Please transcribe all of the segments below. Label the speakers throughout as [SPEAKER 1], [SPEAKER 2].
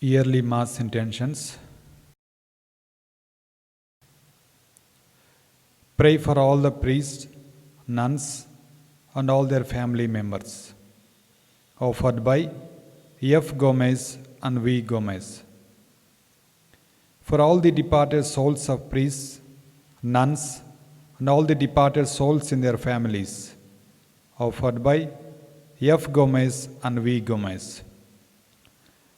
[SPEAKER 1] Yearly Mass intentions. Pray for all the priests, nuns, and all their family members. Offered by F. Gomez and V. Gomez. For all the departed souls of priests, nuns, and all the departed souls in their families. Offered by F. Gomez and V. Gomez.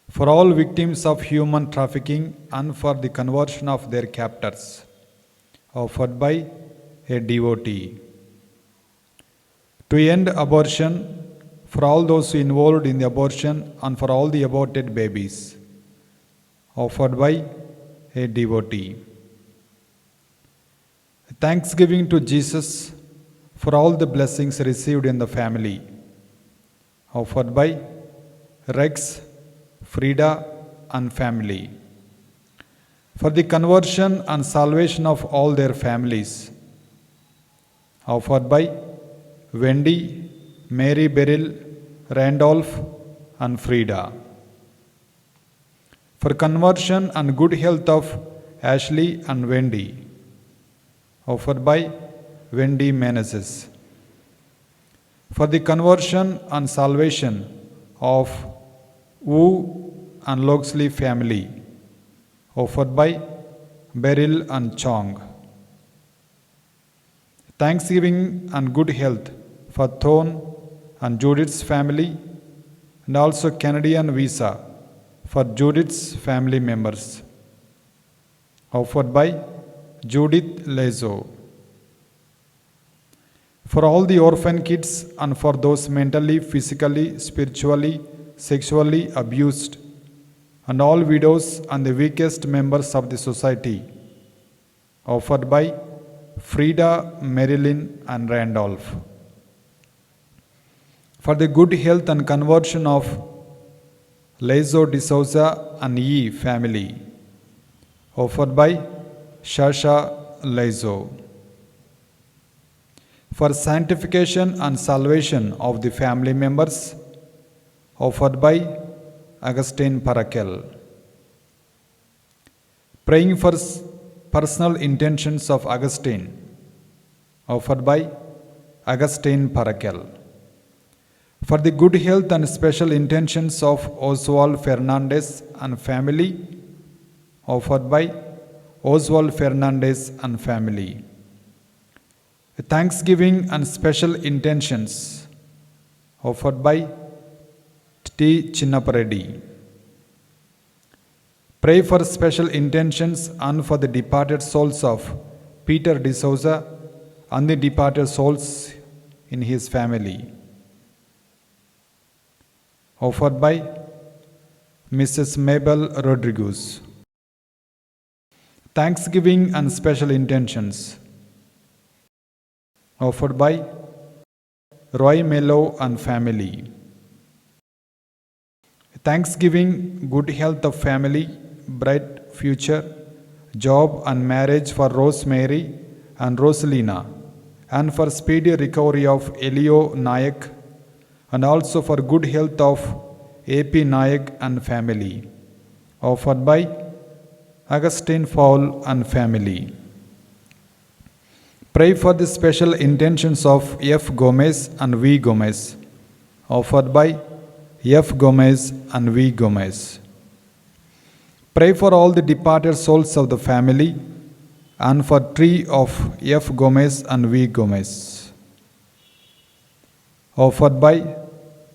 [SPEAKER 1] For all victims of human trafficking and for the conversion of their captors. Offered by a devotee. To end abortion, for all those involved in the abortion and for all the aborted babies. Offered by a devotee. Thanksgiving to Jesus for all the blessings received in the family. Offered by Rex, Frida, and family. For the conversion and salvation of all their families. Offered by Wendy, Mary Beryl, Randolph, and Frida. For conversion and good health of Ashley and Wendy. Offered by Wendy Meneses. For the conversion and salvation of Wu and Loxley family. Offered by Beryl and Chong. Thanksgiving and good health for Thorn and Judith's family, and also Canadian visa for Judith's family members. Offered by Judith Lezo. For all the orphan kids and for those mentally, physically, spiritually, sexually abused, and all widows and the weakest members of the society. Offered by Frida, Marilyn, and Randolph. For the good health and conversion of Lezo de Souza and Yi family. Offered by Shasha Lezo. For sanctification and salvation of the family members. Offered by Augustine Parakel. Praying for personal intentions of Augustine. Offered by Augustine Parakel. For the good health and special intentions of Oswald Fernandez and family. Offered by Oswald Fernandez and family. Thanksgiving and special intentions. Offered by T. Chinnaparedi. Pray for special intentions and for the departed souls of Peter de Souza and the departed souls in his family. Offered by Mrs. Mabel Rodriguez. Thanksgiving and special intentions. Offered by Roy Mello and family. Thanksgiving, good health of family, bright future, job and marriage for Rosemary and Rosalina, and for speedy recovery of Elio Nayak, and also for good health of A.P. Nayak and family. Offered by Augustine Fall and family. Pray for the special intentions of F. Gomez and V. Gomez. Offered by F. Gomez and V. Gomez. Pray for all the departed souls of the family and for tree of F. Gomez and V. Gomez. Offered by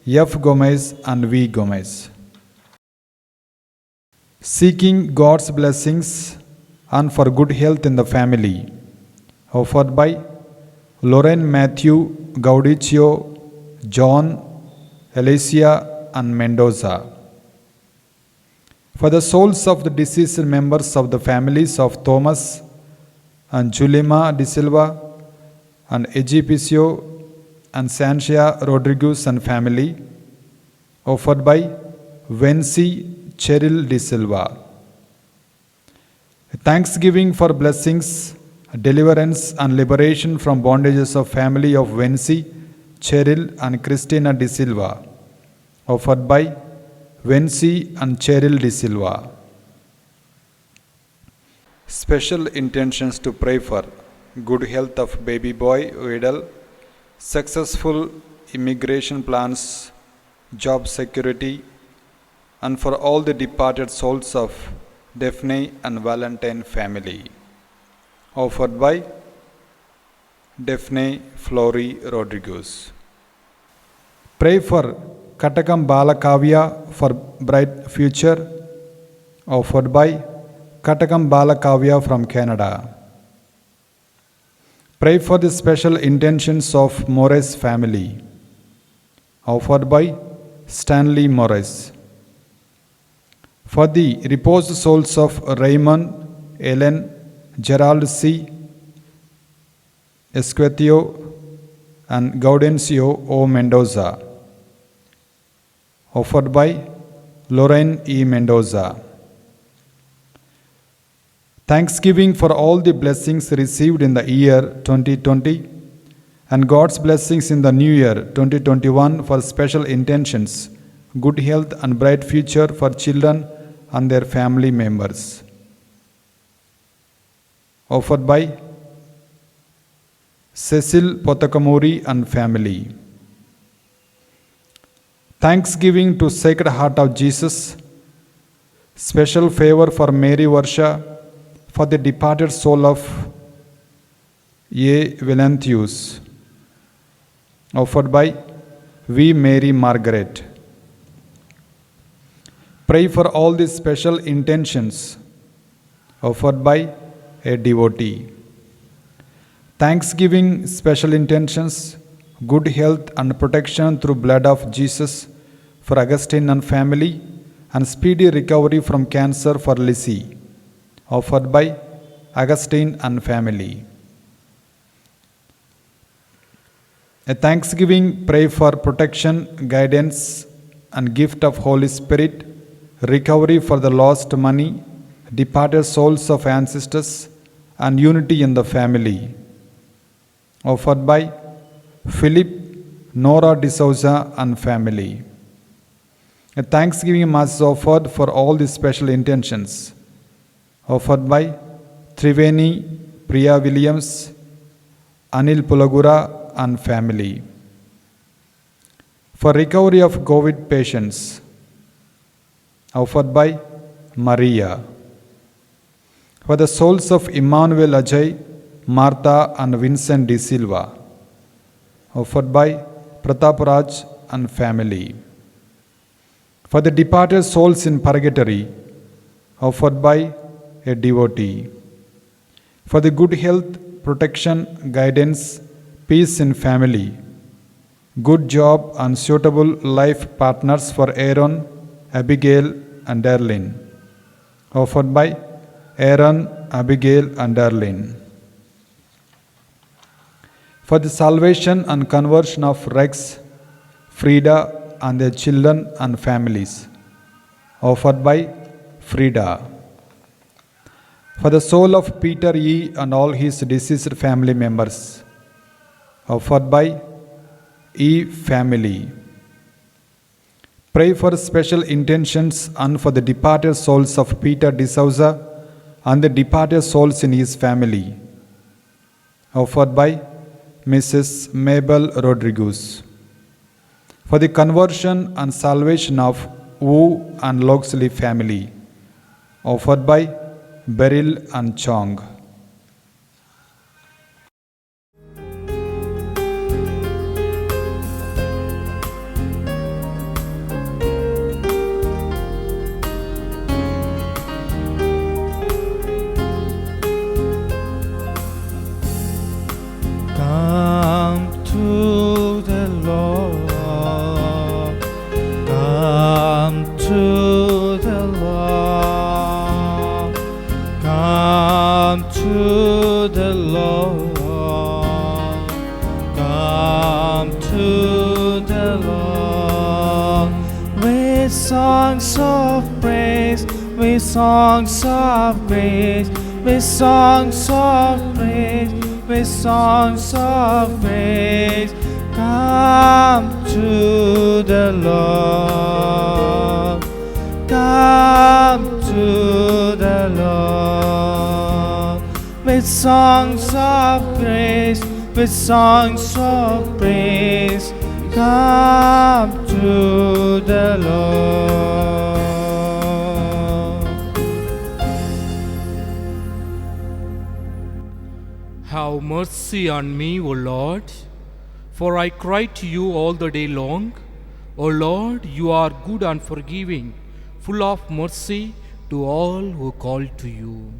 [SPEAKER 1] F. Gomez and V. Gomez. Seeking God's blessings and for good health in the family. Offered by Lorraine Matthew, Gaudicio, John, Alicia, and Mendoza. For the souls of the deceased members of the families of Thomas and Julima de Silva and Egipicio and Sanchia Rodriguez and family. Offered by Vency Cheryl de Silva. Thanksgiving for blessings, deliverance and liberation from bondages of family of Vency, Cheryl and Christina de Silva. Offered by Vency and Cheryl De Silva. Special intentions to pray for good health of baby boy Vidal, successful immigration plans, job security, and for all the departed souls of Daphne and Valentine family. Offered by Daphne Flory Rodriguez. Pray for Katakam Balakavya for bright future. Offered by Katakam Balakavya from Canada. Pray for the special intentions of Morris family. Offered by Stanley Morris. For the reposed souls of Raymond, Ellen, Gerald C. Esquetio and Gaudencio O. Mendoza. Offered by Lorraine E. Mendoza. Thanksgiving for all the blessings received in the year 2020 and God's blessings in the new year 2021 for special intentions, good health and bright future for children and their family members. Offered by Cecil Potakamuri and family. Thanksgiving to Sacred Heart of Jesus, special favor for Mary Varsha, for the departed soul of A. Valenthius. Offered by V. Mary Margaret. Pray for all these special intentions. Offered by a devotee. Thanksgiving special intentions, good health and protection through blood of Jesus for Augustine and family, and speedy recovery from cancer for Lizzie. Offered by Augustine and family. A thanksgiving pray for protection, guidance, and gift of Holy Spirit, recovery for the lost money, departed souls of ancestors, and unity in the family. Offered by Philip, Nora D'Souza and family. A thanksgiving mass is offered for all the special intentions. Offered by Triveni, Priya Williams, Anil Pulagura and family. For recovery of COVID patients. Offered by Maria. For the souls of Emmanuel Ajay, Martha and Vincent De Silva. Offered by Prataparaj and family. For the departed souls in purgatory. Offered by a devotee. For the good health, protection, guidance, peace in family, good job and suitable life partners for Aaron, Abigail and Darlene. Offered by Aaron, Abigail and Darlene. For the salvation and conversion of Rex, Frida and their children and families. Offered by Frida. For the soul of Peter E. and all his deceased family members. Offered by E. family. Pray for special intentions and for the departed souls of Peter D'Souza and the departed souls in his family. Offered by Mrs. Mabel Rodriguez. For the conversion and salvation of Wu and Loxley family. Offered by Beryl and Chong.
[SPEAKER 2] Come to the Lord. Come to the Lord. Come to the Lord. Come to the Lord. With songs of praise, with songs of praise, with songs of praise, with songs of praise. Come to the Lord. come to the Lord with songs of grace, with songs of praise. Come to the Lord.
[SPEAKER 3] Have mercy on me, O Lord, for I cry to you all the day long. O Lord, you are good and forgiving, full of mercy to all who call to you.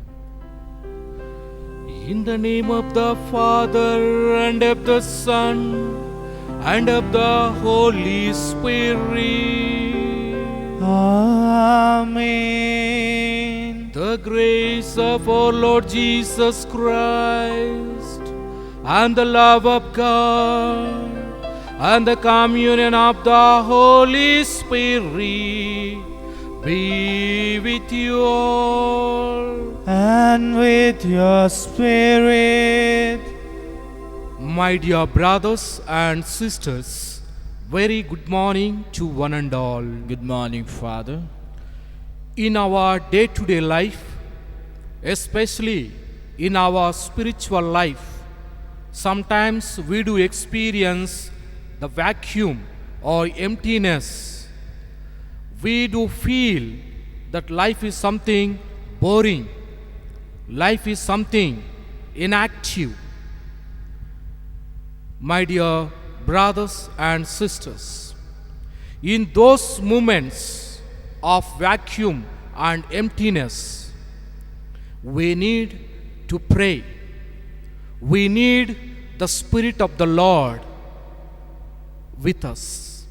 [SPEAKER 3] In the name of the Father, and of the Son, and of the Holy Spirit.
[SPEAKER 2] Amen.
[SPEAKER 3] The grace of our Lord Jesus Christ, and the love of God, and the communion of the Holy Spirit be with you all.
[SPEAKER 2] And with your spirit.
[SPEAKER 3] My dear brothers and sisters, very good morning to one and all.
[SPEAKER 2] Good morning, Father.
[SPEAKER 3] In our day-to-day life, especially in our spiritual life, sometimes we do experience the vacuum or emptiness. We do feel that life is something boring, life is something inactive. My dear brothers and sisters, in those moments of vacuum and emptiness, we need to pray. We need the Spirit of the Lord with us.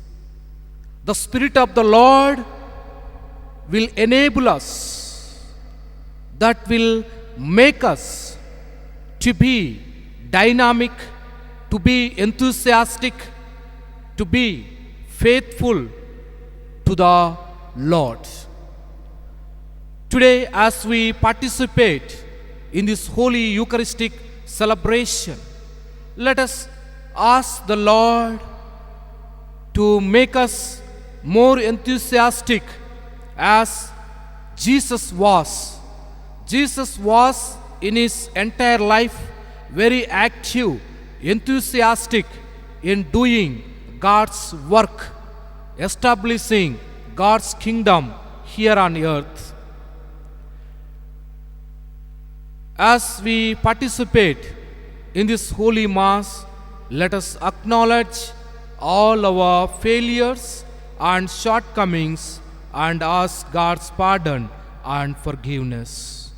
[SPEAKER 3] The Spirit of the Lord will enable us, that will make us to be dynamic, to be enthusiastic, to be faithful to the Lord. Today, as we participate in this holy Eucharistic celebration, let us ask the Lord to make us more enthusiastic as Jesus was. Jesus was in his entire life very active, enthusiastic in doing God's work, establishing God's kingdom here on earth. As we participate in this holy Mass, let us acknowledge all our failures and shortcomings and ask God's pardon and forgiveness.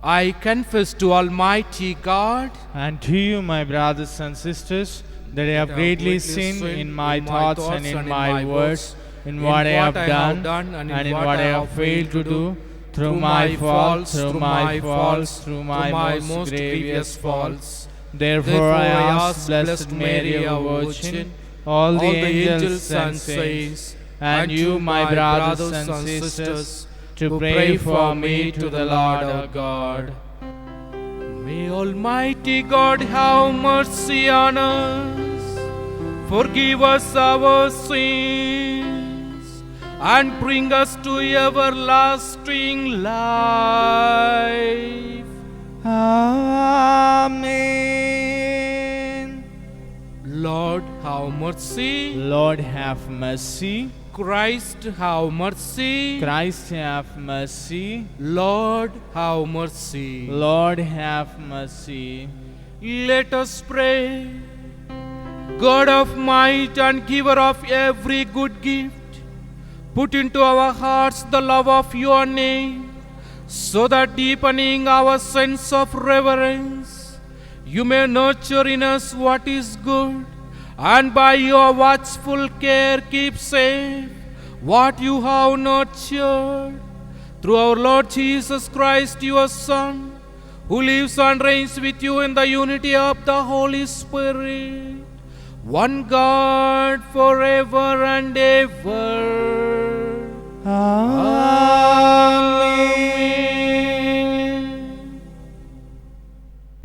[SPEAKER 3] I confess to Almighty God
[SPEAKER 2] And to you, my brothers and sisters, that I have greatly sinned in my thoughts and in my words, in what I have done and in what I have failed to do, through my faults, through my most grievous faults. Therefore I ask Blessed Mary, our Virgin, all the angels and saints, and you, my brothers and sisters, to pray for me to the Lord our God.
[SPEAKER 3] May Almighty God have mercy on us, forgive us our sins, and bring us to everlasting life.
[SPEAKER 2] Amen.
[SPEAKER 3] Lord, have mercy.
[SPEAKER 2] Lord, have mercy.
[SPEAKER 3] Christ, have mercy.
[SPEAKER 2] Christ, have mercy.
[SPEAKER 3] Lord, have mercy.
[SPEAKER 2] Lord, have mercy.
[SPEAKER 3] Let us pray. God of might and giver of every good gift, put into our hearts the love of your name, so that deepening our sense of reverence, you may nurture in us what is good, and by your watchful care keep safe what you have nurtured. Through our Lord Jesus Christ, your Son, who lives and reigns with you in the unity of the Holy Spirit, one God forever and ever.
[SPEAKER 2] Amen.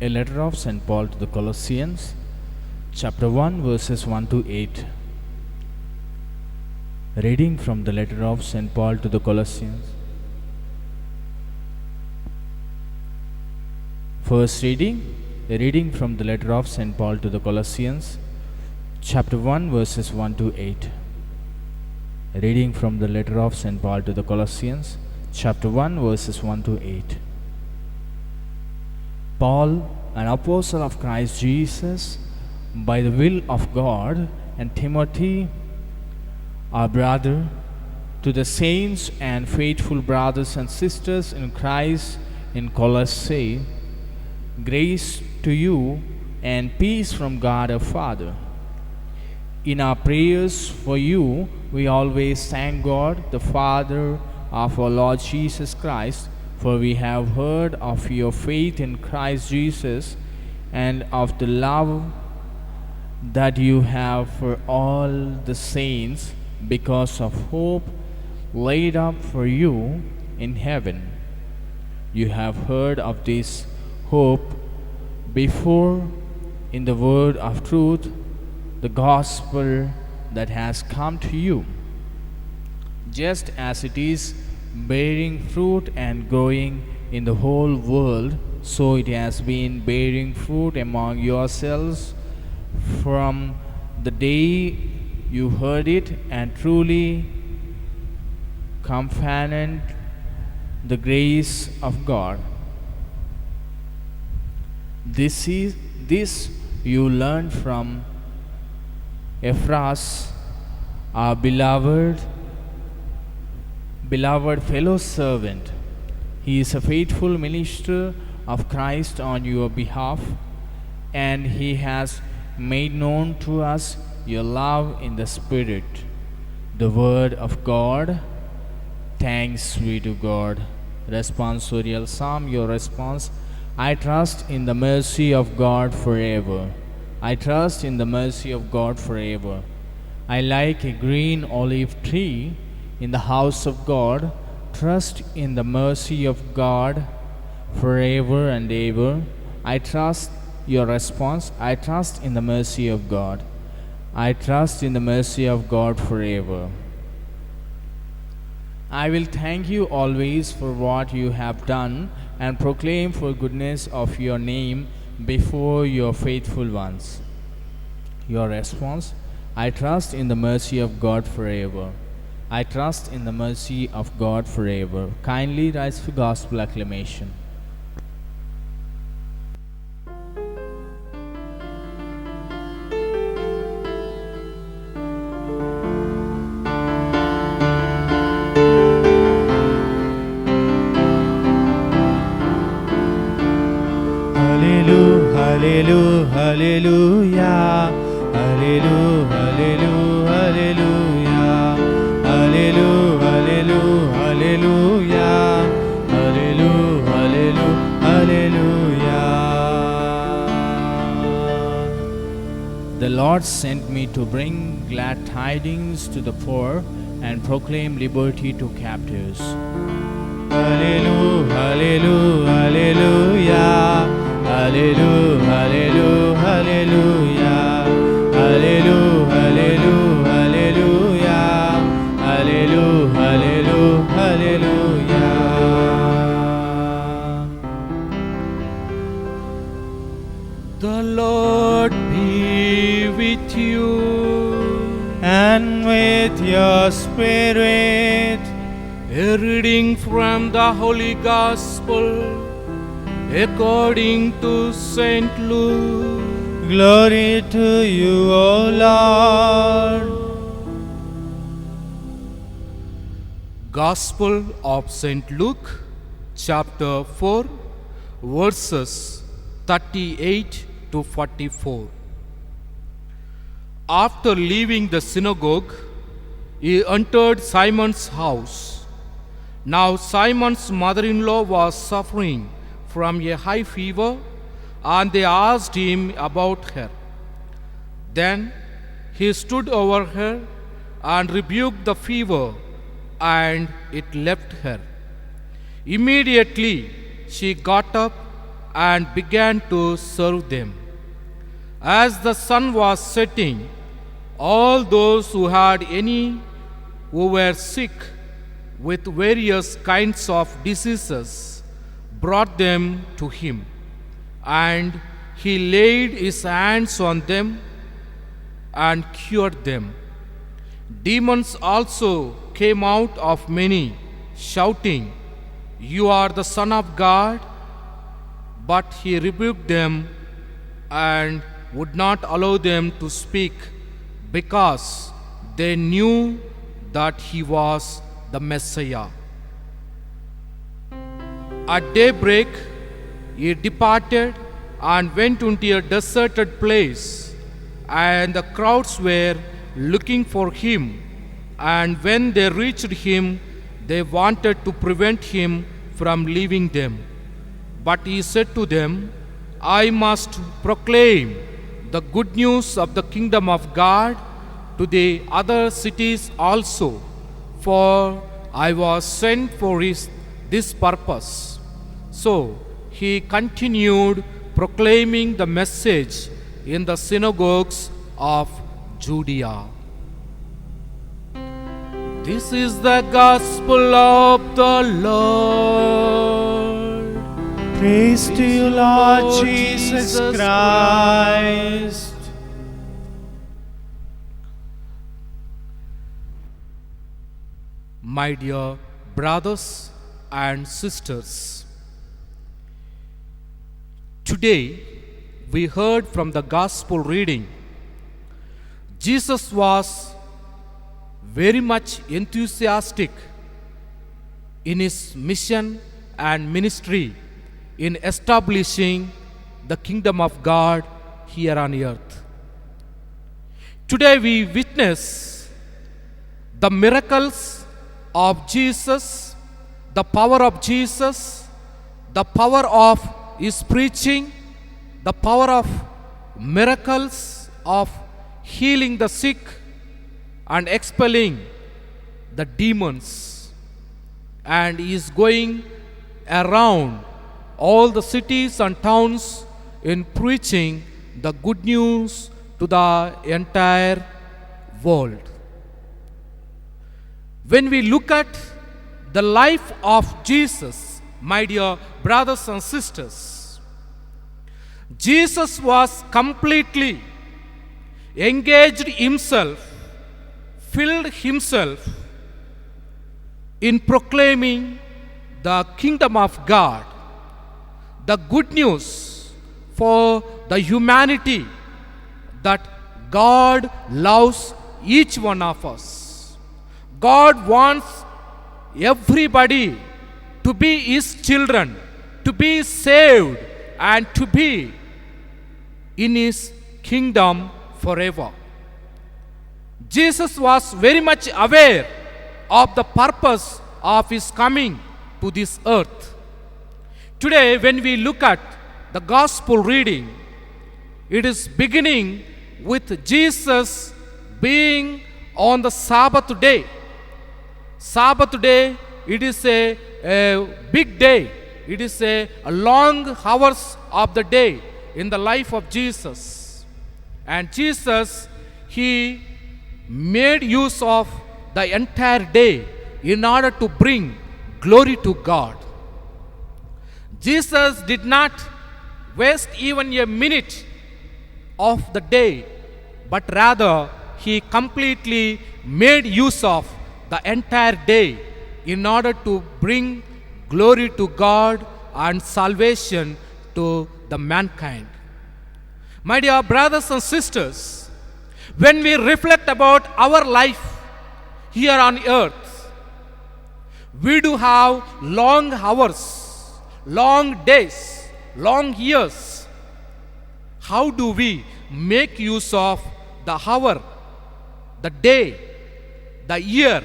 [SPEAKER 2] A letter of St. Paul to the Colossians, chapter 1, verses 1 to 8. Reading from the letter of St. Paul to the Colossians. First reading, a reading from the letter of St. Paul to the Colossians, chapter 1, verses 1 to 8. A reading from the letter of St. Paul to the Colossians, chapter 1, verses 1 to 8. Paul, an apostle of Christ Jesus, by the will of God, and Timothy, our brother, to the saints and faithful brothers and sisters in Christ in Colossae, grace to you and peace from God our Father. In our prayers for you, we always thank God, the Father of our Lord Jesus Christ, for we have heard of your faith in Christ Jesus and of the love that you have for all the saints, because of hope laid up for you in heaven. You have heard of this hope before in the word of truth, the gospel that has come to you. Just as it is bearing fruit and growing in the whole world, so it has been bearing fruit among yourselves from the day you heard it and truly comprehended the grace of God. This you learned from Ephras, our beloved fellow servant. He is a faithful minister of Christ on your behalf, and he has made known to us your love in the Spirit. The word of God. Thanks be to God. Responsorial Psalm, your response. I trust in the mercy of God forever. I trust in the mercy of God forever. I like a green olive tree in the house of God. Trust in the mercy of God forever and ever. I trust your response. I trust in the mercy of God. I trust in the mercy of God forever. I will thank you always for what you have done and proclaim for goodness of your name before your faithful ones. Your response. I trust in the mercy of God forever. I trust in the mercy of God forever. Kindly rise for gospel acclamation.
[SPEAKER 4] Hallelujah, hallelujah, hallelujah, hallelujah, hallelujah, hallelujah, hallelujah, hallelujah, hallelujah, hallelujah.
[SPEAKER 2] The Lord sent me to bring glad tidings to the poor and proclaim liberty to captives.
[SPEAKER 4] Hallelujah, hallelujah, hallelujah. Hallelujah, hallelujah, hallelujah, hallelujah, hallelujah, hallelujah, hallelujah, hallelujah.
[SPEAKER 3] The Lord be with you.
[SPEAKER 4] And with your spirit.
[SPEAKER 3] A reading from the Holy Gospel according to St. Luke.
[SPEAKER 4] Glory to you, O Lord.
[SPEAKER 3] Gospel of St. Luke, chapter 4, verses 38 to 44. After leaving the synagogue, he entered Simon's house. Now Simon's mother-in-law was suffering from a high fever, and they asked him about her. Then he stood over her and rebuked the fever, and it left her. Immediately she got up and began to serve them. As the sun was setting, all those who had any who were sick with various kinds of diseases brought them to him, and he laid his hands on them and cured them. Demons also came out of many, shouting, "You are the Son of God." But he rebuked them and would not allow them to speak, because they knew that he was the Messiah. At daybreak, he departed and went into a deserted place, and the crowds were looking for him. And when they reached him, they wanted to prevent him from leaving them. But he said to them, "I must proclaim the good news of the kingdom of God to the other cities also, for I was sent for this purpose." So he continued proclaiming the message in the synagogues of Judea. This is the gospel of the Lord.
[SPEAKER 4] Praise to you, Lord Jesus Christ.
[SPEAKER 3] My dear brothers and sisters, today we heard from the gospel reading. Jesus was very much enthusiastic in his mission and ministry in establishing the kingdom of God here on earth. Today we witness the miracles of Jesus, the power of Jesus, the power of his preaching, the power of miracles of healing the sick and expelling the demons. And he is going around all the cities and towns in preaching the good news to the entire world. When we look at the life of Jesus, my dear brothers and sisters, Jesus was completely engaged himself, filled himself in proclaiming the kingdom of God, the good news for the humanity that God loves each one of us. God wants everybody to be his children, to be saved, and to be in his kingdom forever. Jesus was very much aware of the purpose of his coming to this earth. Today, when we look at the gospel reading, it is beginning with Jesus being on the Sabbath day. Sabbath day, it is a big day. It is a long hours of the day in the life of Jesus. And Jesus, he made use of the entire day in order to bring glory to God. Jesus did not waste even a minute of the day, but rather he completely made use of the entire day in order to bring glory to God and salvation to the mankind. My dear brothers and sisters, when we reflect about our life here on earth, we do have long hours, long days, long years. How do we make use of the hour, the day, the year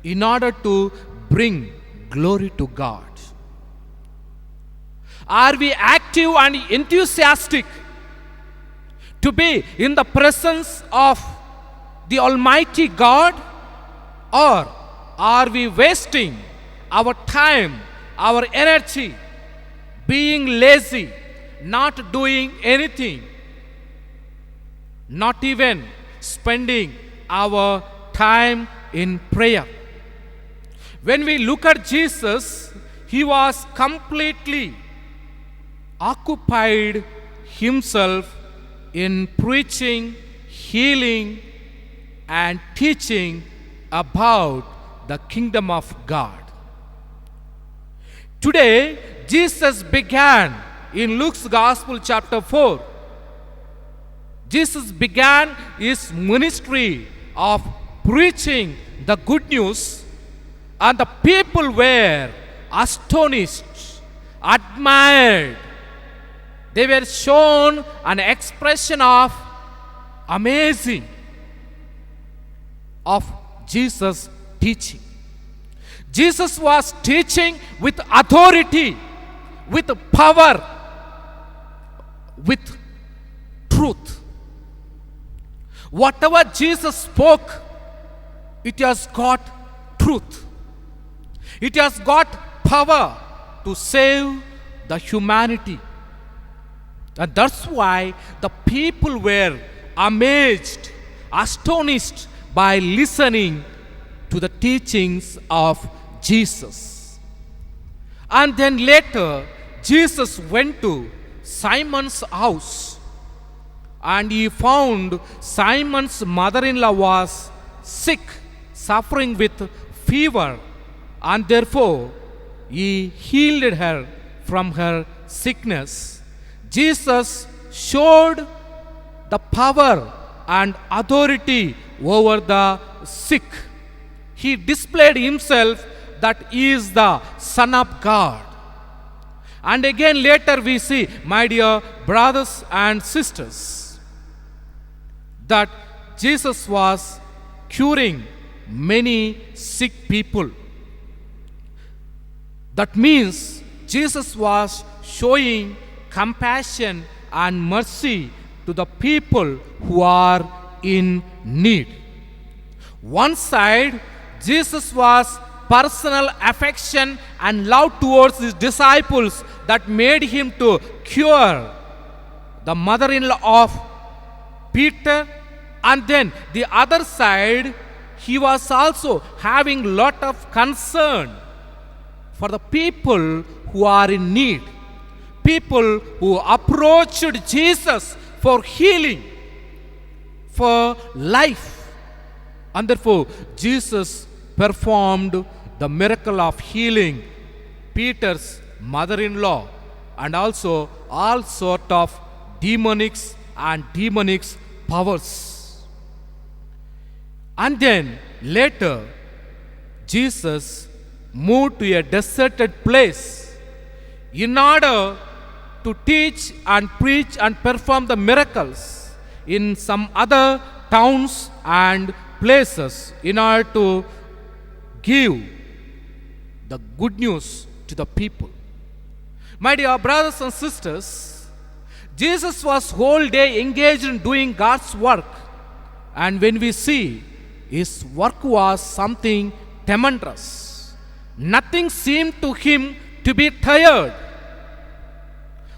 [SPEAKER 3] in order to bring glory to God? Are we active and enthusiastic to be in the presence of the Almighty God? Or are we wasting our time, our energy, being lazy, not doing anything, not even spending our time in prayer. When we look at Jesus, he was completely occupied himself in preaching, healing, and teaching about the kingdom of God. Today, Jesus began in Luke's Gospel, chapter 4. Jesus began his ministry of preaching the good news, and the people were astonished, admired. They were shown an expression of amazing of Jesus' teaching. Jesus was teaching with authority, with power, with truth. Whatever Jesus spoke, it has got truth. It has got power to save the humanity. And that's why the people were amazed, astonished by listening to the teachings of Jesus. And then later, Jesus went to Simon's house, and he found Simon's mother-in-law was sick, suffering with fever, and therefore he healed her from her sickness. Jesus showed the power and authority over the sick. He displayed himself that he is the Son of God. And again later we see, my dear brothers and sisters, that Jesus was curing many sick people. That means Jesus was showing compassion and mercy to the people who are in need. One side, Jesus was personal affection and love towards his disciples that made him to cure the mother-in-law of Peter. And then the other side, he was also having lot of concern for the people who are in need, people who approached Jesus for healing, for life. And therefore Jesus performed the miracle of healing Peter's mother-in-law and also all sort of demonic powers. And then later Jesus moved to a deserted place in order to teach and preach and perform the miracles in some other towns and places in order to give the good news to the people. My dear brothers and sisters, Jesus was whole day engaged in doing God's work, and when we see his work was something tremendous. Nothing seemed to him to be tired.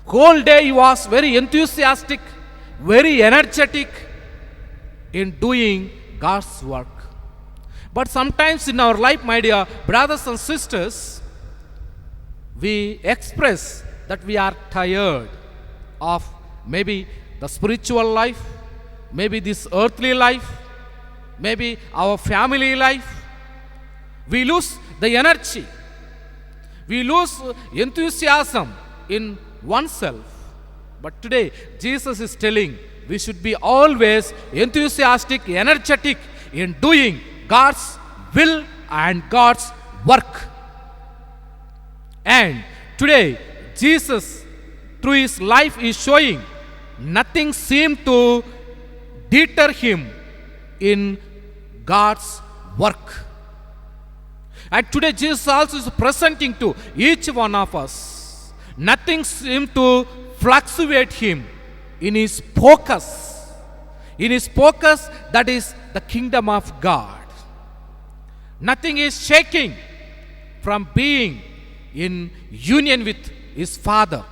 [SPEAKER 3] Whole day he was very enthusiastic, very energetic in doing God's work. But sometimes in our life, my dear brothers and sisters, we express that we are tired of maybe the spiritual life, maybe this earthly life, maybe our family life. We lose the energy. We lose enthusiasm in oneself. But today, Jesus is telling we should be always enthusiastic, energetic in doing God's will and God's work. And today, Jesus, through his life, is showing nothing seemed to deter him in God's work. And today, Jesus also is presenting to each one of us. Nothing seemed to fluctuate him in his focus. In his focus, that is the kingdom of God. Nothing is shaking from being in union with his Father,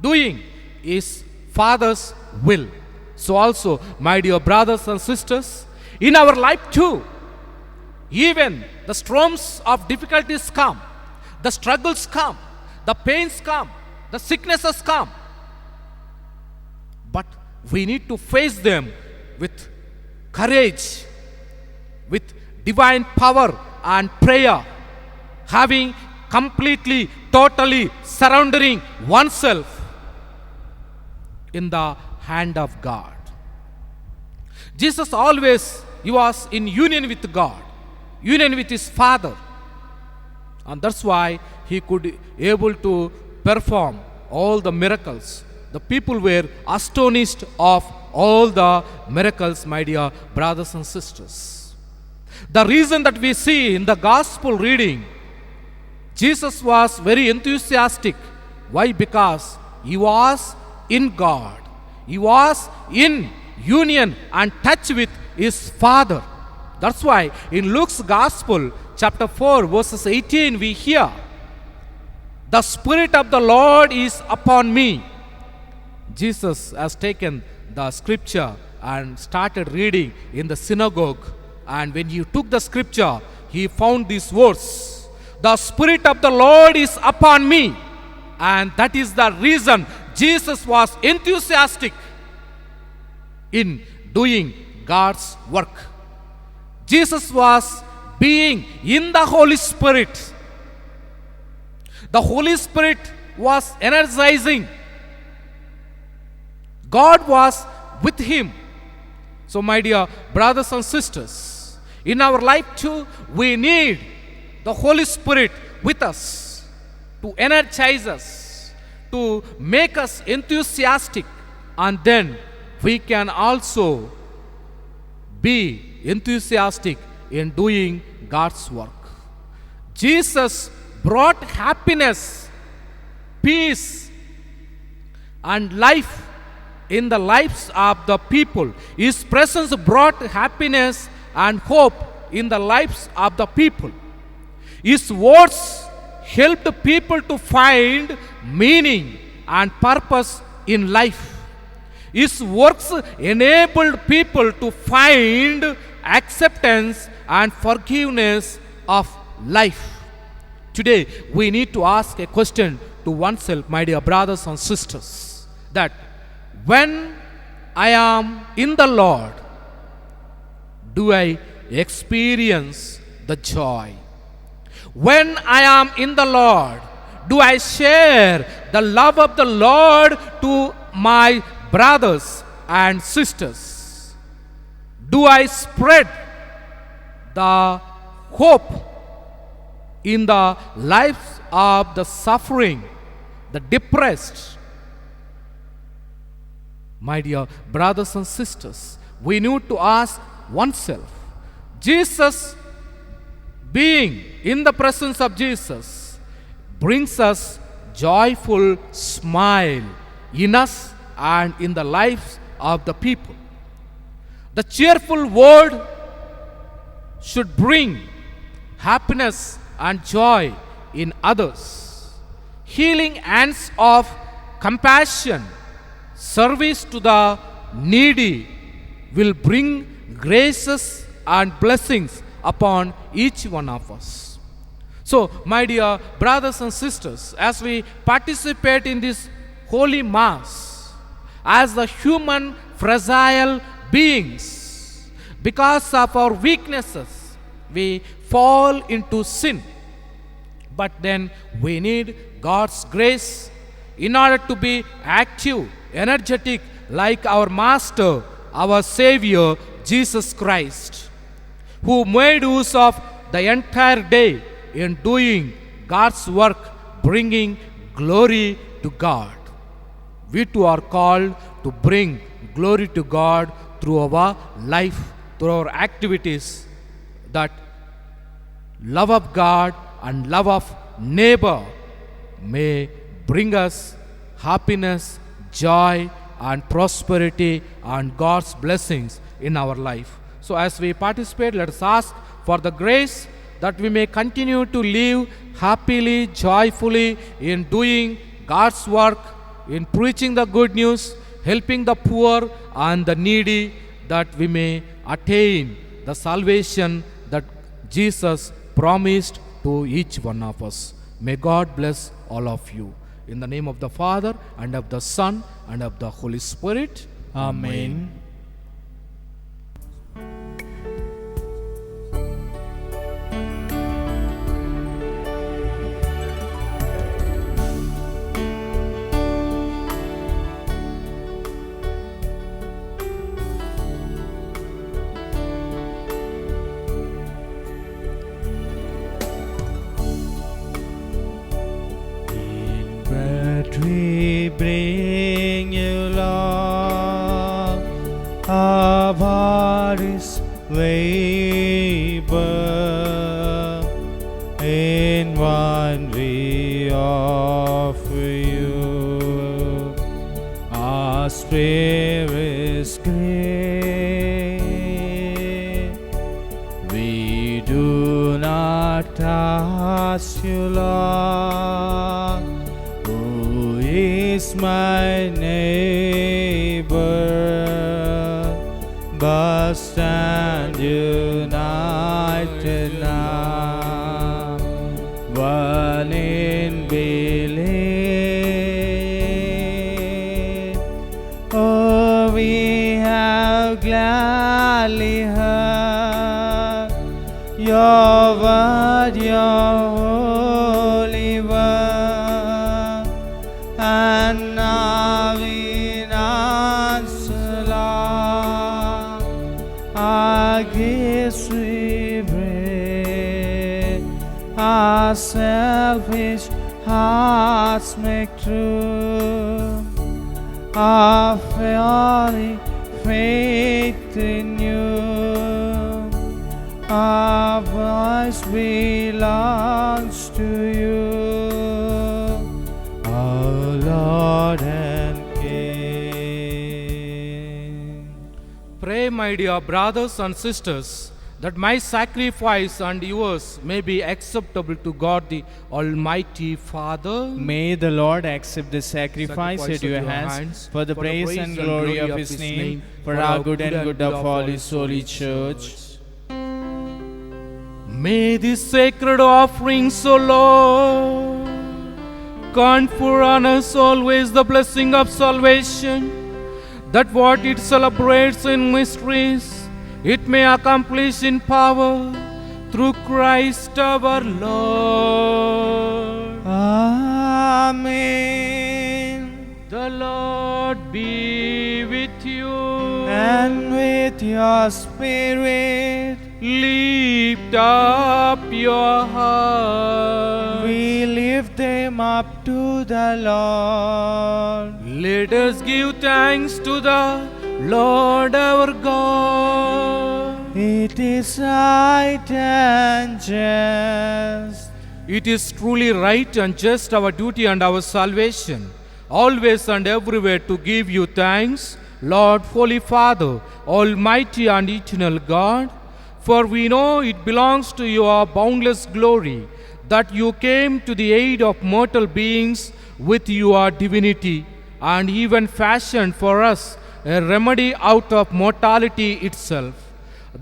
[SPEAKER 3] doing his Father's will. So also, my dear brothers and sisters, in our life too, Even the storms of difficulties come, the struggles come, the pains come, the sicknesses come. But we need to face them with courage, with divine power and prayer, having completely, totally surrendering oneself in the hand of God. Jesus always, he was in union with God, union with his Father. And that's why he could able to perform all the miracles. The people were astonished of all the miracles, my dear brothers and sisters. The reason that we see in the gospel reading, Jesus was very enthusiastic. Why? Because he was in God. He was in union and touch with his Father. That's why in Luke's Gospel, chapter 4, verses 18, we hear, "The Spirit of the Lord is upon me." Jesus has taken the scripture and started reading in the synagogue. And when he took the scripture, he found these words, "The Spirit of the Lord is upon me." And that is the reason Jesus was enthusiastic in doing God's work. Jesus was being in the Holy Spirit. The Holy Spirit was energizing. God was with him. So my dear brothers and sisters, in our life too, we need the Holy Spirit with us to energize us, to make us enthusiastic, and then we can also be enthusiastic in doing God's work. Jesus brought happiness, peace, and life in the lives of the people. His presence brought happiness and hope in the lives of the people. His words helped people to find meaning and purpose in life. His works enabled people to find acceptance and forgiveness of life. Today, we need to ask a question to oneself, my dear brothers and sisters, that when I am in the Lord, do I experience the joy? When I am in the Lord, do I share the love of the Lord to my brothers and sisters? Do I spread the hope in the lives of the suffering, the depressed? My dear brothers and sisters, we need to ask oneself. Jesus, being in the presence of Jesus, brings us joyful smile in us and in the lives of the people. The cheerful word should bring happiness and joy in others. Healing hands of compassion, service to the needy will bring graces and blessings upon each one of us. So, my dear brothers and sisters, as we participate in this holy mass, as the human fragile beings, because of our weaknesses, we fall into sin. But then we need God's grace in order to be active, energetic, like our Master, our Savior, Jesus Christ, who made use of the entire day in doing God's work, bringing glory to God. We too are called to bring glory to God through our life, through our activities, that love of God and love of neighbor may bring us happiness, joy, and prosperity and God's blessings in our life. So as we participate, let us ask for the grace that we may continue to live happily, joyfully in doing God's work, in preaching the good news, helping the poor and the needy, that we may attain the salvation that Jesus promised to each one of us. May God bless all of you. In the name of the Father, and of the Son, and of the Holy Spirit.
[SPEAKER 2] Amen.
[SPEAKER 4] But we bring you, Lord, our bodies labor. In wine we offer you, our spirits great. We do not ask you, Lord, who is my neighbor, but stand united now, one in belief. Oh, we have gladly heard your word, your holy word, and now in answer, Lord, our gifts we bring, our selfish hearts make true, our failing faith in you. Our voice belongs to you, our Lord and King.
[SPEAKER 3] Pray, my dear brothers and sisters, that my sacrifice and yours may be acceptable to God the Almighty Father.
[SPEAKER 2] May the Lord accept the sacrifice at your hands for the praise and glory of His name, for our good and good of all His holy church.
[SPEAKER 3] May these sacred offerings, O Lord, confer on us always the blessing of salvation, that what it celebrates in mysteries, it may accomplish in power through Christ our Lord.
[SPEAKER 4] Amen.
[SPEAKER 3] The Lord be with you.
[SPEAKER 4] And with your spirit,
[SPEAKER 3] Lift up your heart.
[SPEAKER 4] we lift them up to the Lord.
[SPEAKER 3] Let us give thanks to the Lord our God.
[SPEAKER 4] It is right and just.
[SPEAKER 3] It is truly right and just, our duty and our salvation, always and everywhere to give you thanks, Lord, Holy Father, Almighty and eternal God. For we know it belongs to your boundless glory that you came to the aid of mortal beings with your divinity, and even fashioned for us a remedy out of mortality itself,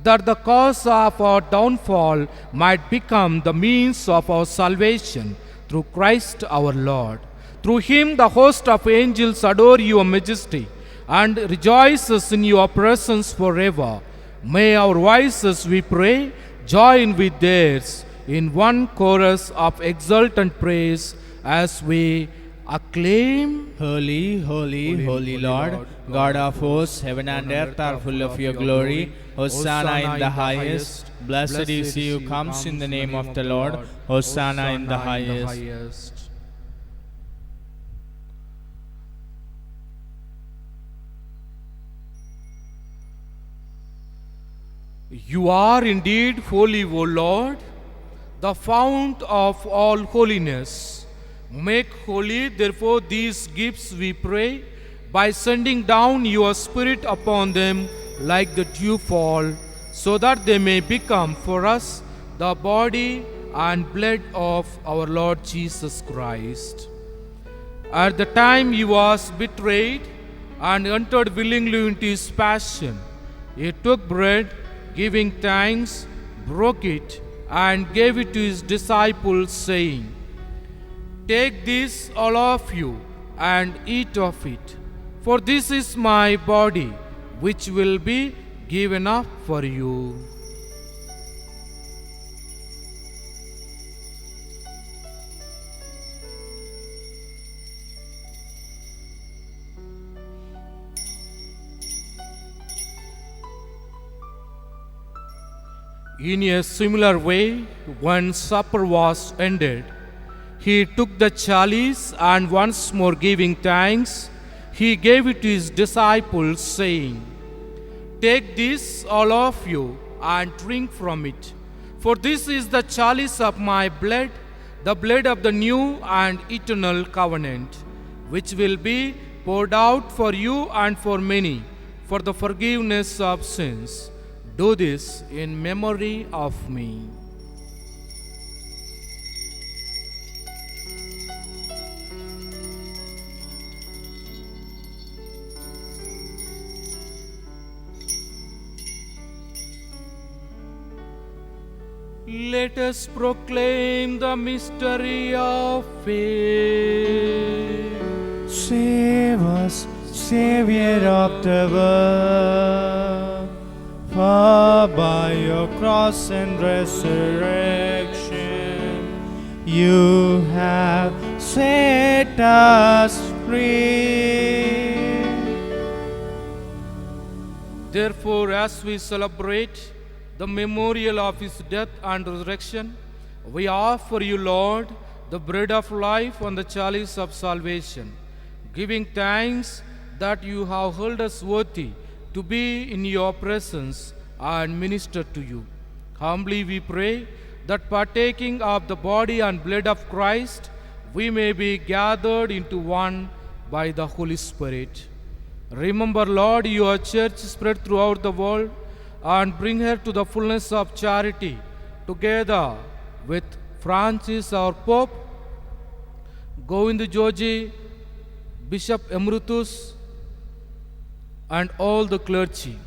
[SPEAKER 3] that the cause of our downfall might become the means of our salvation through Christ our Lord. Through him the host of angels adore your majesty and rejoices in your presence forever. May our voices, we pray, join with theirs in one chorus of exultant praise as we acclaim.
[SPEAKER 2] Holy, holy, holy Lord, God of hosts, heaven and earth are full of your glory. Hosanna in the highest. Blessed is he who comes in the name of the Lord. Hosanna in the highest.
[SPEAKER 3] You are indeed holy, O Lord, the fount of all holiness. Make holy, therefore, these gifts, we pray, by sending down your Spirit upon them like the dewfall, so that they may become for us the body and blood of our Lord Jesus Christ. At the time he was betrayed and entered willingly into his passion, he took bread, giving thanks, broke it, and gave it to his disciples, saying, "Take this, all of you, and eat of it, for this is my body, which will be given up for you." In a similar way, when supper was ended, he took the chalice, and once more giving thanks, he gave it to his disciples, saying, "Take this, all of you, and drink from it, for this is the chalice of my blood, the blood of the new and eternal covenant, which will be poured out for you and for many for the forgiveness of sins. Do this in memory of me." Let us proclaim the mystery of faith.
[SPEAKER 4] Save us, Savior of the world, for by your cross and resurrection you have set us free.
[SPEAKER 3] Therefore, as we celebrate the memorial of his death and resurrection, we offer you, Lord, the bread of life and the chalice of salvation, giving thanks that you have held us worthy to be in your presence and minister to you. Humbly we pray that partaking of the body and blood of Christ, we may be gathered into one by the Holy Spirit. Remember, Lord, your church spread throughout the world, and bring her to the fullness of charity, together with Francis our Pope, Govind Joji, Bishop Emeritus, and all the clergy.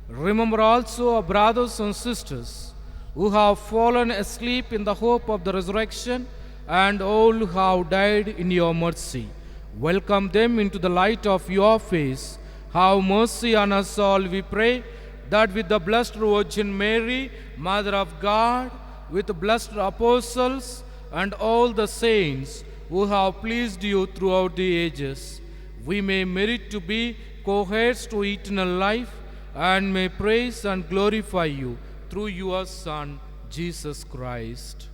[SPEAKER 3] Remember also our brothers and sisters who have fallen asleep in the hope of the resurrection, and all who have died in your mercy. Welcome them into the light of your face. Have mercy on us all, we pray, that with the Blessed Virgin Mary, Mother of God, with the blessed apostles and all the saints who have pleased you throughout the ages, we may merit to be co-heirs to eternal life, and may praise and glorify you through your Son, Jesus Christ.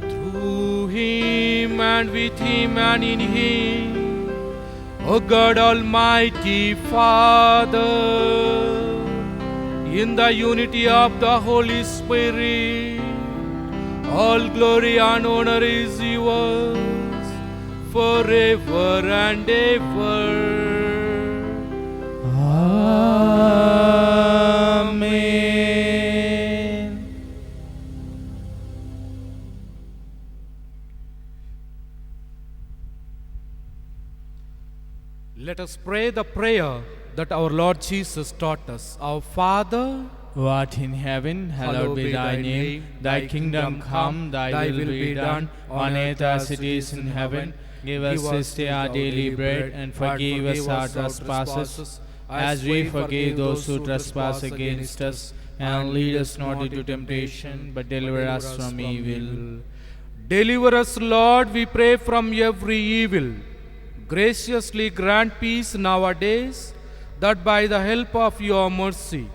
[SPEAKER 3] Through him and with him and in him, O God Almighty Father, in the unity of the Holy Spirit, all glory and honor is yours forever and ever.
[SPEAKER 4] Amen.
[SPEAKER 3] Let us pray the prayer that our Lord Jesus taught us. Our Father,
[SPEAKER 2] who art in heaven, hallowed be thy name. Thy kingdom come, thy will be done, on earth as it is in heaven. Give us this day our daily bread, and forgive us our trespasses, as we forgive those who trespass against us. And lead us not into temptation, but deliver us from evil.
[SPEAKER 3] Deliver us, Lord, we pray, from every evil. Graciously grant peace nowadays, that by the help of your mercy,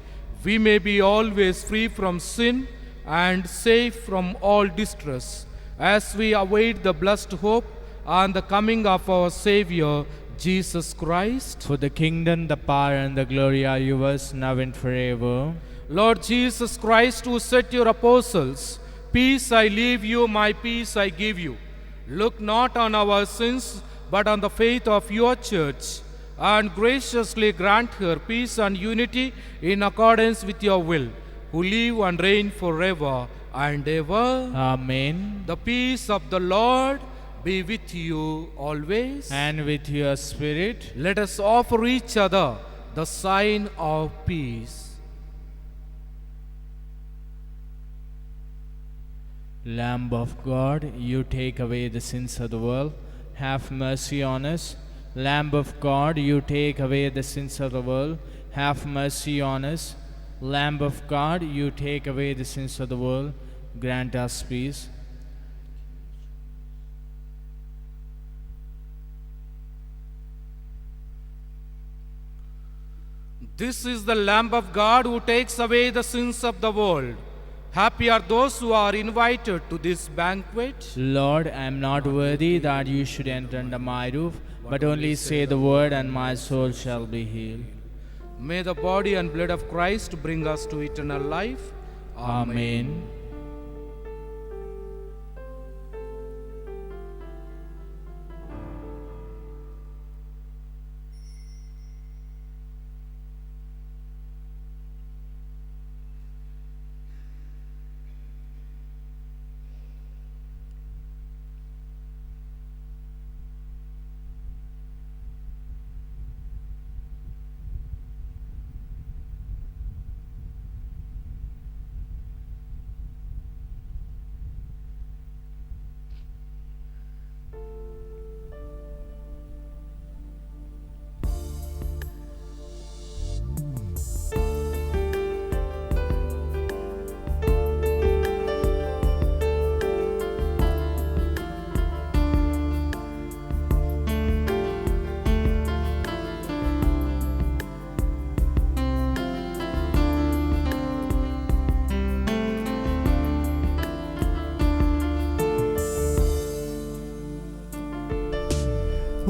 [SPEAKER 3] we may be always free from sin and safe from all distress, as we await the blessed hope and the coming of our Savior, Jesus Christ.
[SPEAKER 2] For the kingdom, the power, and the glory are yours, now and forever.
[SPEAKER 3] Lord Jesus Christ, who said to your apostles, "Peace I leave you, my peace I give you," look not on our sins, but on the faith of your church, and graciously grant her peace and unity in accordance with your will, who live and reign forever and ever.
[SPEAKER 2] Amen.
[SPEAKER 3] The peace of the Lord be with you always.
[SPEAKER 2] And with your spirit,
[SPEAKER 3] Let us offer each other the sign of peace.
[SPEAKER 2] Lamb of God, you take away the sins of the world, have mercy on us. Lamb of God, you take away the sins of the world, have mercy on us. Lamb of God, you take away the sins of the world, grant us peace.
[SPEAKER 3] This is the Lamb of God who takes away the sins of the world. Happy are those who are invited to this banquet.
[SPEAKER 2] Lord, I am not worthy that you should enter under my roof, but only say the word and my soul shall be healed.
[SPEAKER 3] May the body and blood of Christ bring us to eternal life.
[SPEAKER 2] Amen.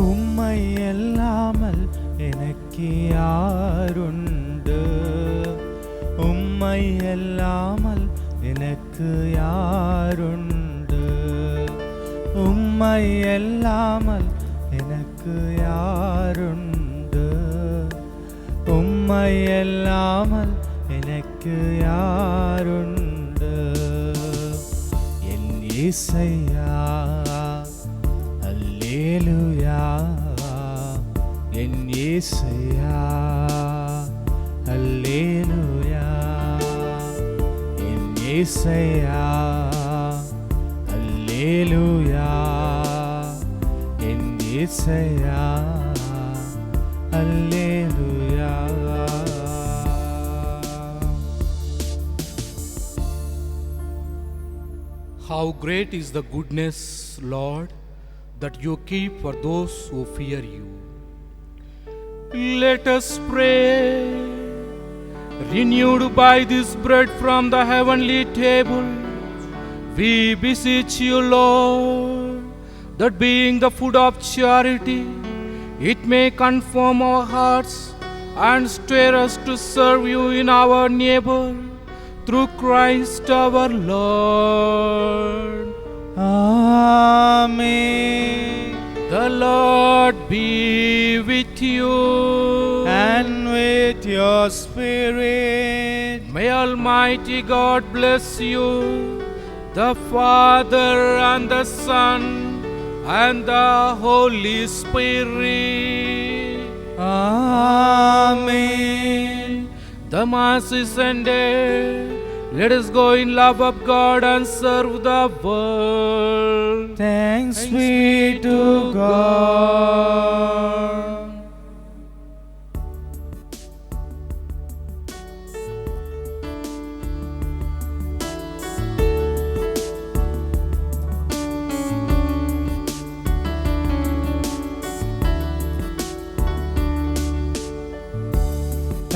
[SPEAKER 4] உம்மை அல்லாமல் எனக்கு யாருண்டு உம்மை அல்லாமல் எனக்கு யாருண்டு உம்மை அல்லாமல் எனக்கு யாருண்டு உம்மை அல்லாமல் எனக்கு யாருண்டு என் இயேசையா அல்லேலூயா என் இயேசையா அல்லேலூயா என் இயேசையா அல்லேலூயா என் இயேசையா அல்லேலூயா.
[SPEAKER 3] How great is the goodness, Lord, that you keep for those who fear you. Let us pray. Renewed by this bread from the heavenly table, we beseech you, Lord, that being the food of charity, it may conform our hearts and stir us to serve you in our neighbor, through Christ our Lord.
[SPEAKER 4] Amen.
[SPEAKER 3] The Lord be with you.
[SPEAKER 4] And with your spirit.
[SPEAKER 3] May Almighty God bless you, the Father and the Son and the Holy Spirit.
[SPEAKER 4] Amen.
[SPEAKER 3] The Mass is ended. Let us go in love of God and serve the world.
[SPEAKER 4] Thanks be to God.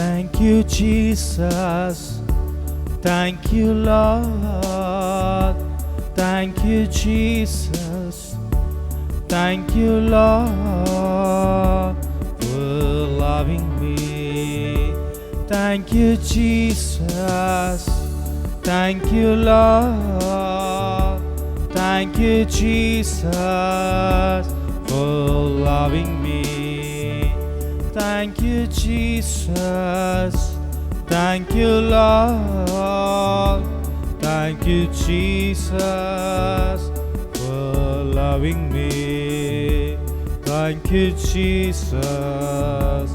[SPEAKER 4] Thank you, Jesus. Thank you, Lord. Thank you, Jesus. Thank you, Lord, for loving me. Thank you, Jesus. Thank you, Lord. Thank you, Jesus, for loving me. Thank you, Jesus. Thank you, Lord. Thank you, Jesus, for loving me. Thank you, Jesus.